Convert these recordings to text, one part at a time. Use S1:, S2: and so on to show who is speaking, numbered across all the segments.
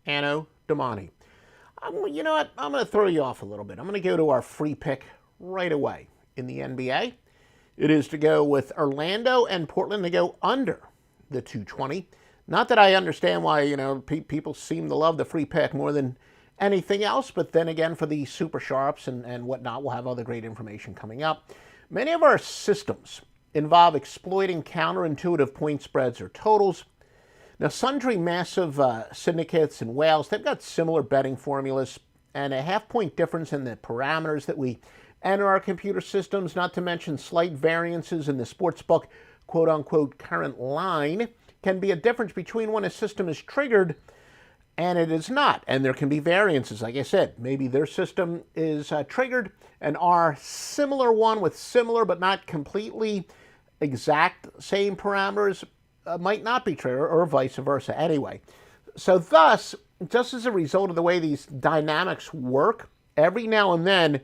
S1: Anno Domani. You know what? I'm going to throw you off a little bit. I'm going to go to our free pick right away in the NBA. It is to go with Orlando and Portland to go under the 220. Not that I understand why, people seem to love the free pick more than anything else, but then again, for the super sharps and whatnot, we'll have other great information coming up. Many of our systems involve exploiting counterintuitive point spreads or totals. Now, sundry massive syndicates and whales, they've got similar betting formulas and a half-point difference in the parameters that we enter our computer systems, not to mention slight variances in the sportsbook quote-unquote current line can be a difference between when a system is triggered and it is not. And there can be variances. Like I said, maybe their system is triggered and our similar one with similar but not completely exact same parameters might not be triggered, or vice versa. Anyway, so thus, just as a result of the way these dynamics work, every now and then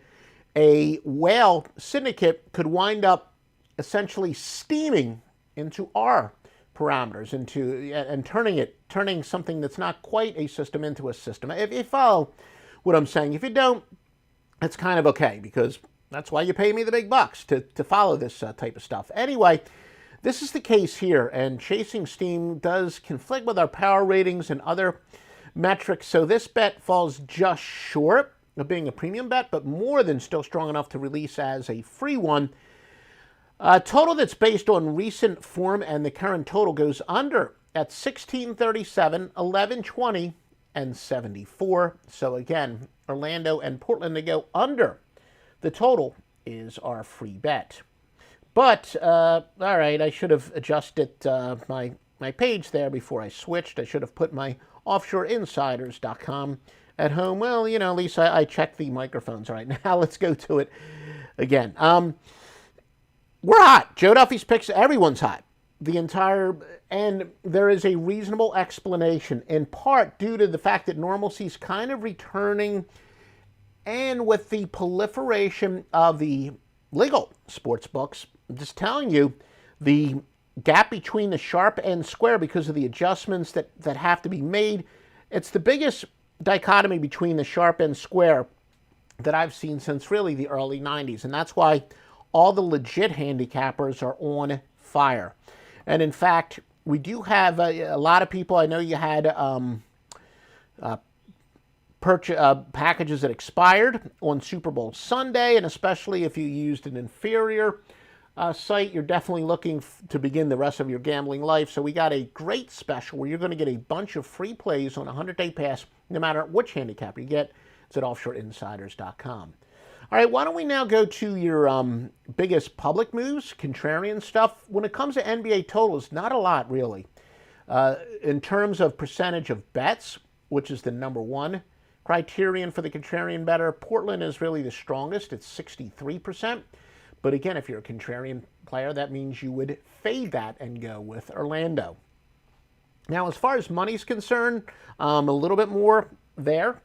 S1: a whale syndicate could wind up essentially steaming into our parameters and turning something that's not quite a system into a system. If you follow what I'm saying, if you don't, it's kind of okay, because that's why you pay me the big bucks to follow this type of stuff. Anyway, this is the case here, and chasing steam does conflict with our power ratings and other metrics, so this bet falls just short of being a premium bet, but more than still strong enough to release as a free one. Total that's based on recent form, and the current total goes under at 1637, 1120, and 74. So again, Orlando and Portland to go under the total is our free bet. But, all right, I should have adjusted my page there before I switched. I should have put my offshoreinsiders.com at home. Well, at least I checked the microphones right now. Let's go to it again. We're hot. Joe Duffy's picks, everyone's hot. And there is a reasonable explanation, in part due to the fact that normalcy's kind of returning, and with the proliferation of the legal sports books, I'm just telling you, the gap between the sharp and square, because of the adjustments that have to be made, it's the biggest dichotomy between the sharp and square that I've seen since really the early 90s. And that's why all the legit handicappers are on fire. And in fact, we do have a lot of people. I know you had packages that expired on Super Bowl Sunday, and especially if you used an inferior site, you're definitely looking to begin the rest of your gambling life. So we got a great special where you're going to get a bunch of free plays on a 100-day pass, no matter which handicap you get. It's at offshoreinsiders.com. All right, why don't we now go to your biggest public moves, contrarian stuff. When it comes to NBA totals, not a lot really. In terms of percentage of bets, which is the number one criterion for the contrarian bettor, Portland is really the strongest. It's 63%. But again, if you're a contrarian player, that means you would fade that and go with Orlando. Now, as far as money's concerned, a little bit more there.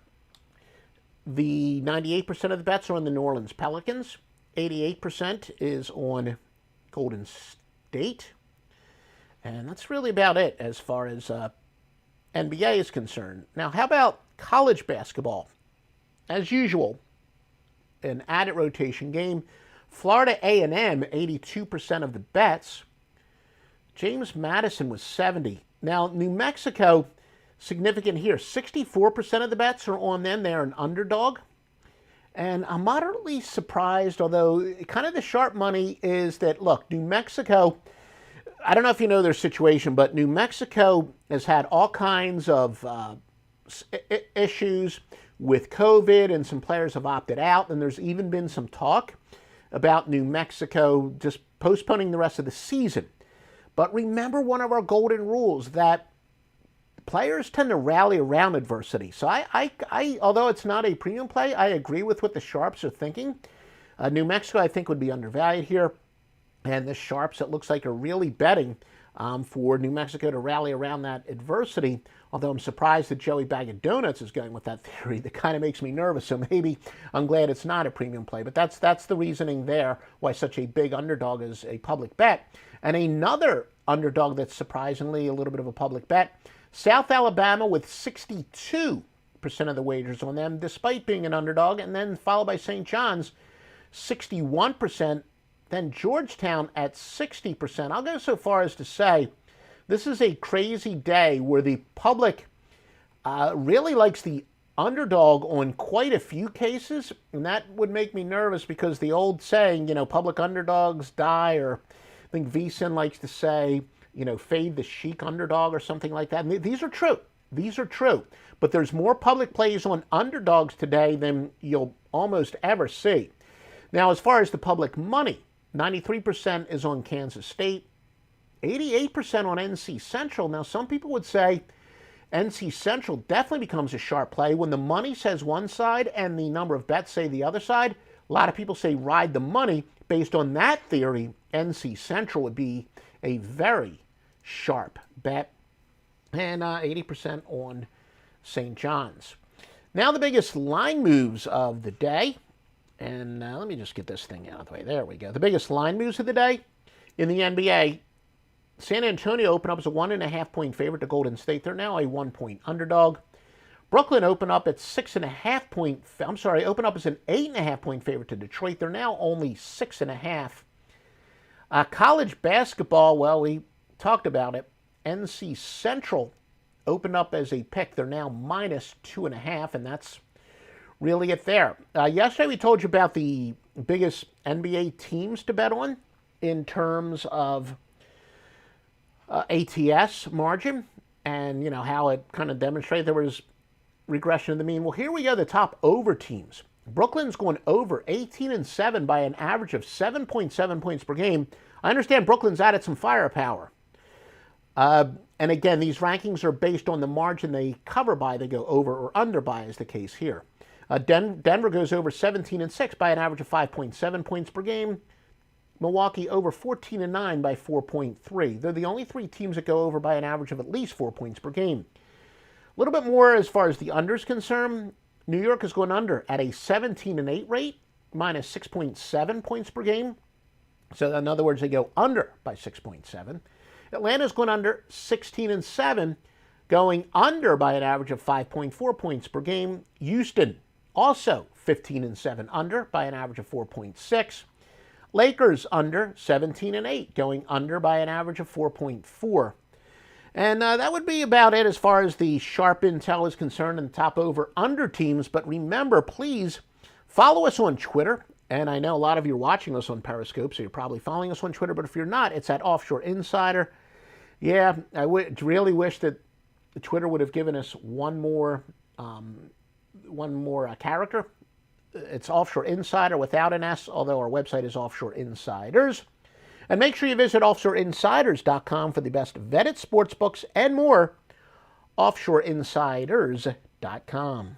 S1: The 98% of the bets are on the New Orleans Pelicans. 88% is on Golden State. And that's really about it as far as NBA is concerned. Now, how about college basketball? As usual, an added rotation game. Florida A&M, 82% of the bets. James Madison was 70. Now, New Mexico, significant here. 64% of the bets are on them. They're an underdog. And I'm moderately surprised, although kind of the sharp money is that, look, New Mexico, I don't know if you know their situation, but New Mexico has had all kinds of issues with COVID, and some players have opted out. And there's even been some talk about New Mexico just postponing the rest of the season. But remember one of our golden rules, that players tend to rally around adversity. So I although it's not a premium play, I agree with what the sharps are thinking. New Mexico, I think, would be undervalued here. And the sharps, it looks like, are really betting for New Mexico to rally around that adversity. Although I'm surprised that Joey Bag of Donuts is going with that theory. That kind of makes me nervous. So maybe I'm glad it's not a premium play. But that's the reasoning there, why such a big underdog is a public bet. And another underdog that's surprisingly a little bit of a public bet, South Alabama with 62% of the wagers on them, despite being an underdog, and then followed by St. John's, 61%, then Georgetown at 60%. I'll go so far as to say this is a crazy day where the public really likes the underdog on quite a few cases, and that would make me nervous because the old saying, public underdogs die, or I think VSiN likes to say, fade the chic underdog or something like that. And these are true. These are true. But there's more public plays on underdogs today than you'll almost ever see. Now, as far as the public money, 93% is on Kansas State, 88% on NC Central. Now, some people would say NC Central definitely becomes a sharp play when the money says one side and the number of bets say the other side. A lot of people say ride the money. Based on that theory, NC Central would be a very sharp bet, and 80% on St. John's. Now the biggest line moves of the day, and let me just get this thing out of the way. There we go. The biggest line moves of the day in the NBA. San Antonio opened up as a 1.5-point favorite to Golden State. They're now a 1-point underdog. Brooklyn opened up at opened up as an 8.5-point favorite to Detroit. They're now only 6.5. College basketball, well, we talked about it. NC Central opened up as a pick. They're now -2.5, and that's really it there. Yesterday we told you about the biggest NBA teams to bet on in terms of ATS margin, and how it kind of demonstrated there was regression of the mean. Well, here we go, the top over teams. Brooklyn's going over 18-7 by an average of 7.7 points per game. I understand Brooklyn's added some firepower. And again, these rankings are based on the margin they cover by. They go over or under by, is the case here. Denver goes over 17-6 by an average of 5.7 points per game. Milwaukee over 14-9 by 4.3. They're the only three teams that go over by an average of at least 4 points per game. A little bit more as far as the unders concerned. New York is going under at a 17-8 rate, -6.7 points per game. So in other words, they go under by 6.7. Atlanta's going under 16-7, going under by an average of 5.4 points per game. Houston also 15-7, under by an average of 4.6. Lakers under 17-8, going under by an average of 4.4. And that would be about it as far as the sharp intel is concerned and the top over under teams. But remember, please follow us on Twitter. And I know a lot of you are watching us on Periscope, so you're probably following us on Twitter. But if you're not, it's at Offshore Insider. Yeah, I really wish that Twitter would have given us one more character. It's Offshore Insider without an S, although our website is Offshore Insiders. And make sure you visit offshoreinsiders.com for the best vetted sports books and more. Offshoreinsiders.com.